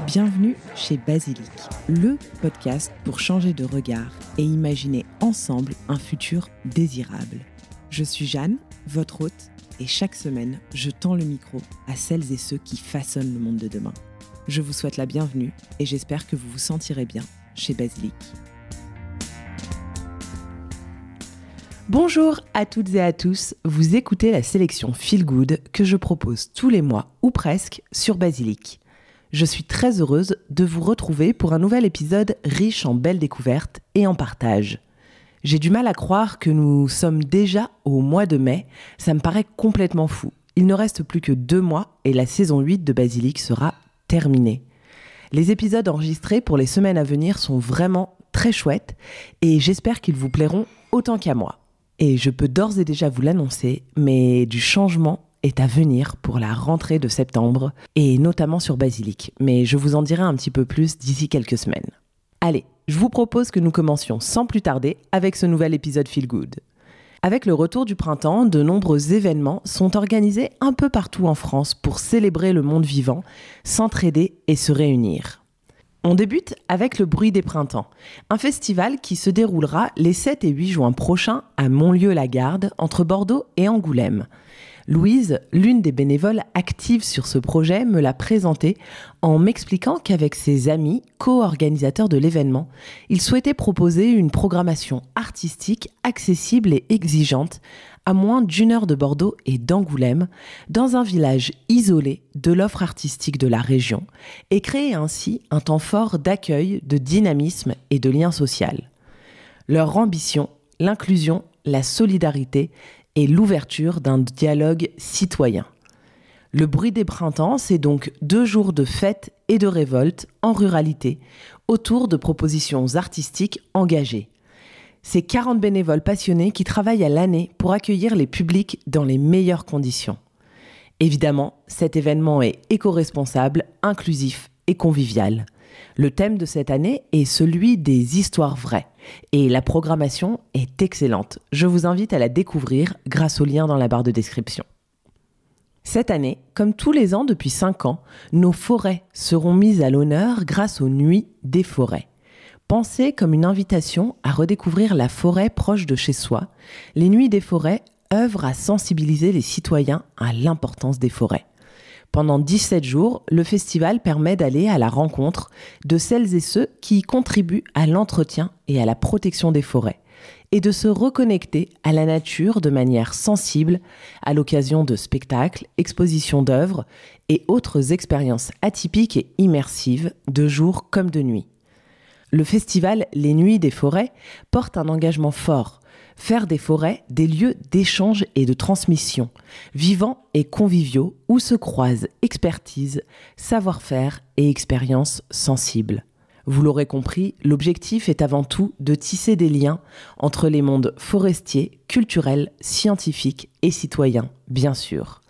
Bienvenue chez Basilic, le podcast pour changer de regard et imaginer ensemble un futur désirable. Je suis Jeanne, votre hôte, et chaque semaine, je tends le micro à celles et ceux qui façonnent le monde de demain. Je vous souhaite la bienvenue et j'espère que vous vous sentirez bien chez Basilic. Bonjour à toutes et à tous, vous écoutez la sélection Feel Good que je propose tous les mois ou presque sur Basilic. Je suis très heureuse de vous retrouver pour un nouvel épisode riche en belles découvertes et en partage. J'ai du mal à croire que nous sommes déjà au mois de mai, ça me paraît complètement fou. Il ne reste plus que 2 mois et la saison 8 de Basilic sera terminée. Les épisodes enregistrés pour les semaines à venir sont vraiment très chouettes et j'espère qu'ils vous plairont autant qu'à moi. Et je peux d'ores et déjà vous l'annoncer, mais du changement est à venir pour la rentrée de septembre, et notamment sur Basilic. Mais je vous en dirai un petit peu plus d'ici quelques semaines. Allez, je vous propose que nous commencions sans plus tarder avec ce nouvel épisode Feel Good. Avec le retour du printemps, de nombreux événements sont organisés un peu partout en France pour célébrer le monde vivant, s'entraider et se réunir. On débute avec le Bruit des Printemps, un festival qui se déroulera les 7 et 8 juin prochains à Montlieu-la-Garde, entre Bordeaux et Angoulême. Louise, l'une des bénévoles actives sur ce projet, me l'a présenté en m'expliquant qu'avec ses amis, co-organisateurs de l'événement, il souhaitait proposer une programmation artistique accessible et exigeante à moins d'1 heure de Bordeaux et d'Angoulême, dans un village isolé de l'offre artistique de la région, et créer ainsi un temps fort d'accueil, de dynamisme et de lien social. Leur ambition, l'inclusion, la solidarité et l'ouverture d'un dialogue citoyen. Le Bruit des Printemps, c'est donc 2 jours de fête et de révolte en ruralité, autour de propositions artistiques engagées. C'est 40 bénévoles passionnés qui travaillent à l'année pour accueillir les publics dans les meilleures conditions. Évidemment, cet événement est éco-responsable, inclusif et convivial. Le thème de cette année est celui des histoires vraies et la programmation est excellente. Je vous invite à la découvrir grâce au lien dans la barre de description. Cette année, comme tous les ans depuis 5 ans, nos forêts seront mises à l'honneur grâce aux Nuits des forêts. Pensées comme une invitation à redécouvrir la forêt proche de chez soi, les Nuits des forêts œuvrent à sensibiliser les citoyens à l'importance des forêts. Pendant 17 jours, le festival permet d'aller à la rencontre de celles et ceux qui contribuent à l'entretien et à la protection des forêts, et de se reconnecter à la nature de manière sensible à l'occasion de spectacles, expositions d'œuvres et autres expériences atypiques et immersives de jour comme de nuit. Le festival Les Nuits des forêts porte un engagement fort. Faire des forêts des lieux d'échange et de transmission, vivants et conviviaux où se croisent expertise, savoir-faire et expériences sensibles. Vous l'aurez compris, l'objectif est avant tout de tisser des liens entre les mondes forestiers, culturels, scientifiques et citoyens, bien sûr.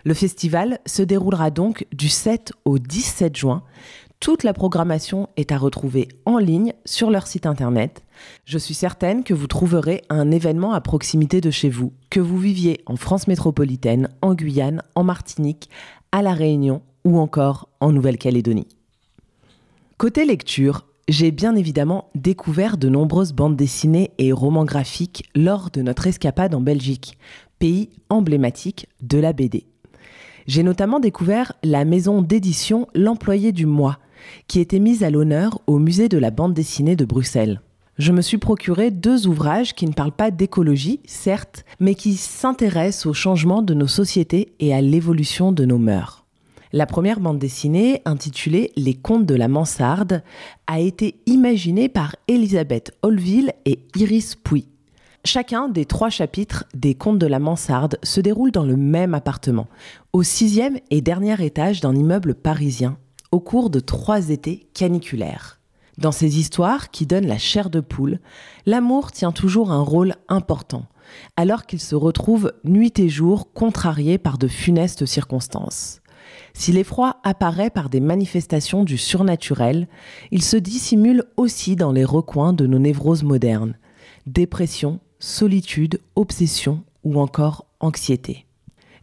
Le festival se déroulera donc du 7 au 17 juin. Toute la programmation est à retrouver en ligne sur leur site internet. Je suis certaine que vous trouverez un événement à proximité de chez vous, que vous viviez en France métropolitaine, en Guyane, en Martinique, à La Réunion ou encore en Nouvelle-Calédonie. Côté lecture, j'ai bien évidemment découvert de nombreuses bandes dessinées et romans graphiques lors de notre escapade en Belgique, pays emblématique de la BD. J'ai notamment découvert la maison d'édition L'Employé du Mois, qui était mise à l'honneur au musée de la bande dessinée de Bruxelles. Je me suis procuré 2 ouvrages qui ne parlent pas d'écologie, certes, mais qui s'intéressent au changement de nos sociétés et à l'évolution de nos mœurs. La première bande dessinée, intitulée « Les Contes de la Mansarde », a été imaginée par Elisabeth Holville et Iris Pouy. Chacun des 3 chapitres des Contes de la Mansarde se déroule dans le même appartement, au 6e et dernier étage d'un immeuble parisien, au cours de 3 étés caniculaires. Dans ces histoires qui donnent la chair de poule, l'amour tient toujours un rôle important, alors qu'il se retrouve nuit et jour contrarié par de funestes circonstances. Si l'effroi apparaît par des manifestations du surnaturel, il se dissimule aussi dans les recoins de nos névroses modernes. Dépression, solitude, obsession ou encore anxiété.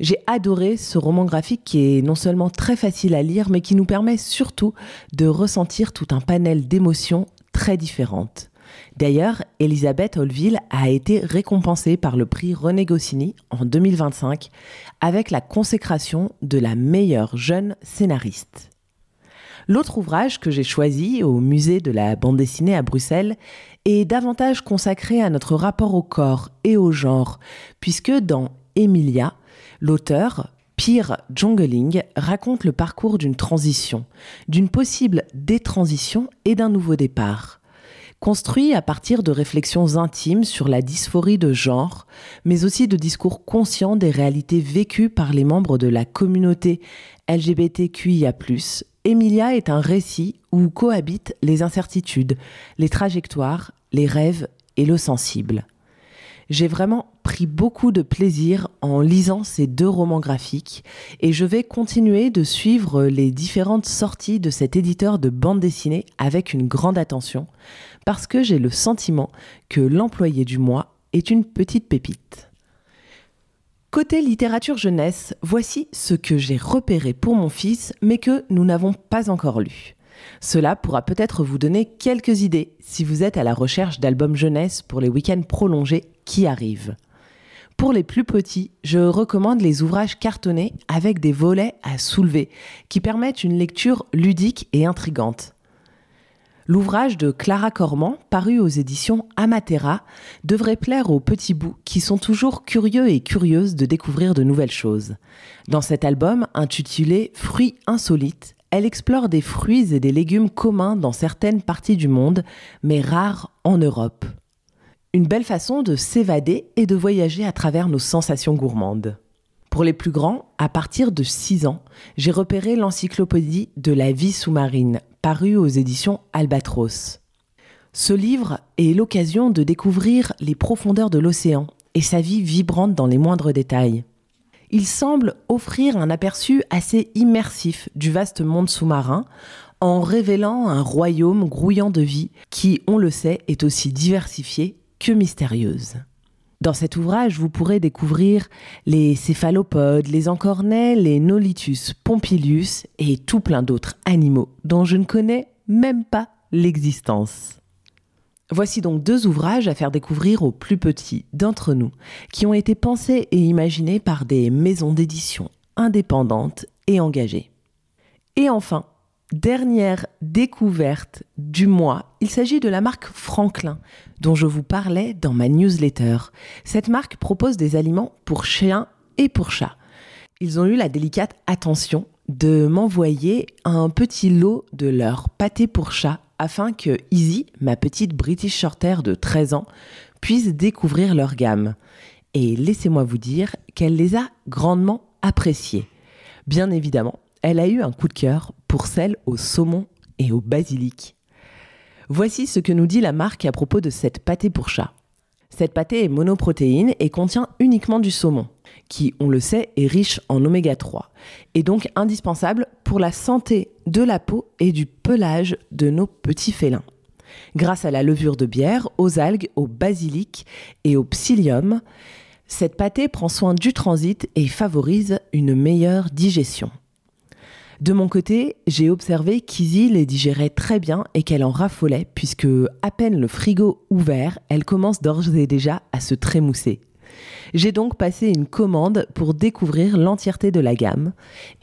J'ai adoré ce roman graphique qui est non seulement très facile à lire, mais qui nous permet surtout de ressentir tout un panel d'émotions très différentes. D'ailleurs, Elisabeth Holville a été récompensée par le prix René Goscinny en 2025 avec la consécration de la meilleure jeune scénariste. L'autre ouvrage que j'ai choisi au musée de la bande dessinée à Bruxelles est davantage consacré à notre rapport au corps et au genre, puisque dans Emilia, l'auteur, Peer Jongeling, raconte le parcours d'une transition, d'une possible détransition et d'un nouveau départ. Construit à partir de réflexions intimes sur la dysphorie de genre, mais aussi de discours conscients des réalités vécues par les membres de la communauté LGBTQIA+, Emilia est un récit où cohabitent les incertitudes, les trajectoires, les rêves et le sensible. J'ai vraiment pris beaucoup de plaisir en lisant ces 2 romans graphiques et je vais continuer de suivre les différentes sorties de cet éditeur de bande dessinée avec une grande attention parce que j'ai le sentiment que l'employé du mois est une petite pépite. Côté littérature jeunesse, voici ce que j'ai repéré pour mon fils mais que nous n'avons pas encore lu. Cela pourra peut-être vous donner quelques idées si vous êtes à la recherche d'albums jeunesse pour les week-ends prolongés qui arrivent. Pour les plus petits, je recommande les ouvrages cartonnés avec des volets à soulever qui permettent une lecture ludique et intrigante. L'ouvrage de Clara Corman, paru aux éditions Amatera, devrait plaire aux petits bouts qui sont toujours curieux et curieuses de découvrir de nouvelles choses. Dans cet album, intitulé « Fruits insolites », elle explore des fruits et des légumes communs dans certaines parties du monde, mais rares en Europe. Une belle façon de s'évader et de voyager à travers nos sensations gourmandes. Pour les plus grands, à partir de 6 ans, j'ai repéré l'encyclopédie de la vie sous-marine, parue aux éditions Albatros. Ce livre est l'occasion de découvrir les profondeurs de l'océan et sa vie vibrante dans les moindres détails. Il semble offrir un aperçu assez immersif du vaste monde sous-marin en révélant un royaume grouillant de vie qui, on le sait, est aussi diversifié que mystérieuse. Dans cet ouvrage, vous pourrez découvrir les céphalopodes, les encornets, les Nolitus pompilius et tout plein d'autres animaux dont je ne connais même pas l'existence. Voici donc 2 ouvrages à faire découvrir aux plus petits d'entre nous, qui ont été pensés et imaginés par des maisons d'édition indépendantes et engagées. Et enfin, dernière découverte du mois, il s'agit de la marque Franklin, dont je vous parlais dans ma newsletter. Cette marque propose des aliments pour chiens et pour chats. Ils ont eu la délicate attention de m'envoyer un petit lot de leur pâté pour chat afin que Izzy, ma petite British Shorthair de 13 ans, puisse découvrir leur gamme. Et laissez-moi vous dire qu'elle les a grandement appréciés. Bien évidemment, elle a eu un coup de cœur pour celle au saumon et au basilic. Voici ce que nous dit la marque à propos de cette pâté pour chat. Cette pâté est monoprotéine et contient uniquement du saumon, qui, on le sait, est riche en oméga 3, et donc indispensable pour la santé de la peau et du pelage de nos petits félins. Grâce à la levure de bière, aux algues, au basilic et au psyllium, cette pâté prend soin du transit et favorise une meilleure digestion. De mon côté, j'ai observé qu'Izzy les digérait très bien et qu'elle en raffolait puisque, à peine le frigo ouvert, elle commence d'ores et déjà à se trémousser. J'ai donc passé une commande pour découvrir l'entièreté de la gamme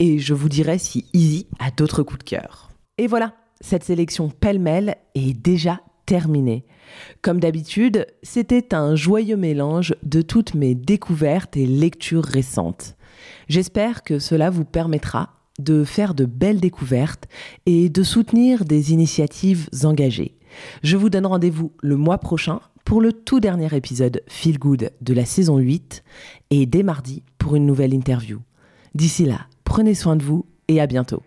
et je vous dirai si Izzy a d'autres coups de cœur. Et voilà, cette sélection pêle-mêle est déjà terminée. Comme d'habitude, c'était un joyeux mélange de toutes mes découvertes et lectures récentes. J'espère que cela vous permettra de faire de belles découvertes et de soutenir des initiatives engagées. Je vous donne rendez-vous le mois prochain pour le tout dernier épisode Feel Good de la saison 8 et dès mardi pour une nouvelle interview. D'ici là, prenez soin de vous et à bientôt.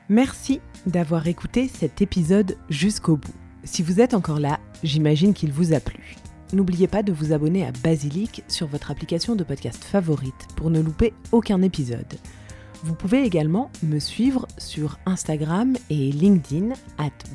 Merci d'avoir écouté cet épisode jusqu'au bout. Si vous êtes encore là, j'imagine qu'il vous a plu. N'oubliez pas de vous abonner à Basilic sur votre application de podcast favorite pour ne louper aucun épisode. Vous pouvez également me suivre sur Instagram et LinkedIn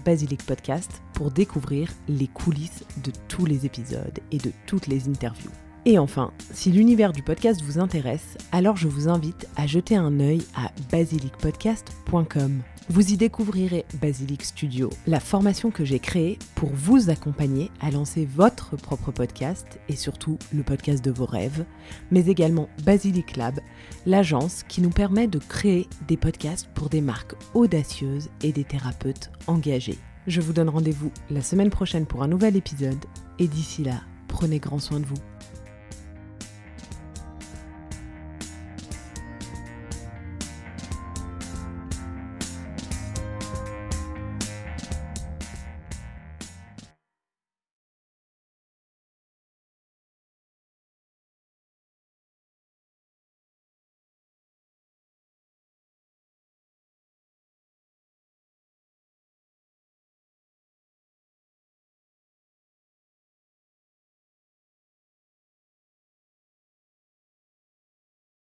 @basilicpodcast pour découvrir les coulisses de tous les épisodes et de toutes les interviews. Et enfin, si l'univers du podcast vous intéresse, alors je vous invite à jeter un œil à basilicpodcast.com. Vous y découvrirez Basilic Studio, la formation que j'ai créée pour vous accompagner à lancer votre propre podcast et surtout le podcast de vos rêves, mais également Basilic Lab, l'agence qui nous permet de créer des podcasts pour des marques audacieuses et des thérapeutes engagés. Je vous donne rendez-vous la semaine prochaine pour un nouvel épisode et d'ici là, prenez grand soin de vous.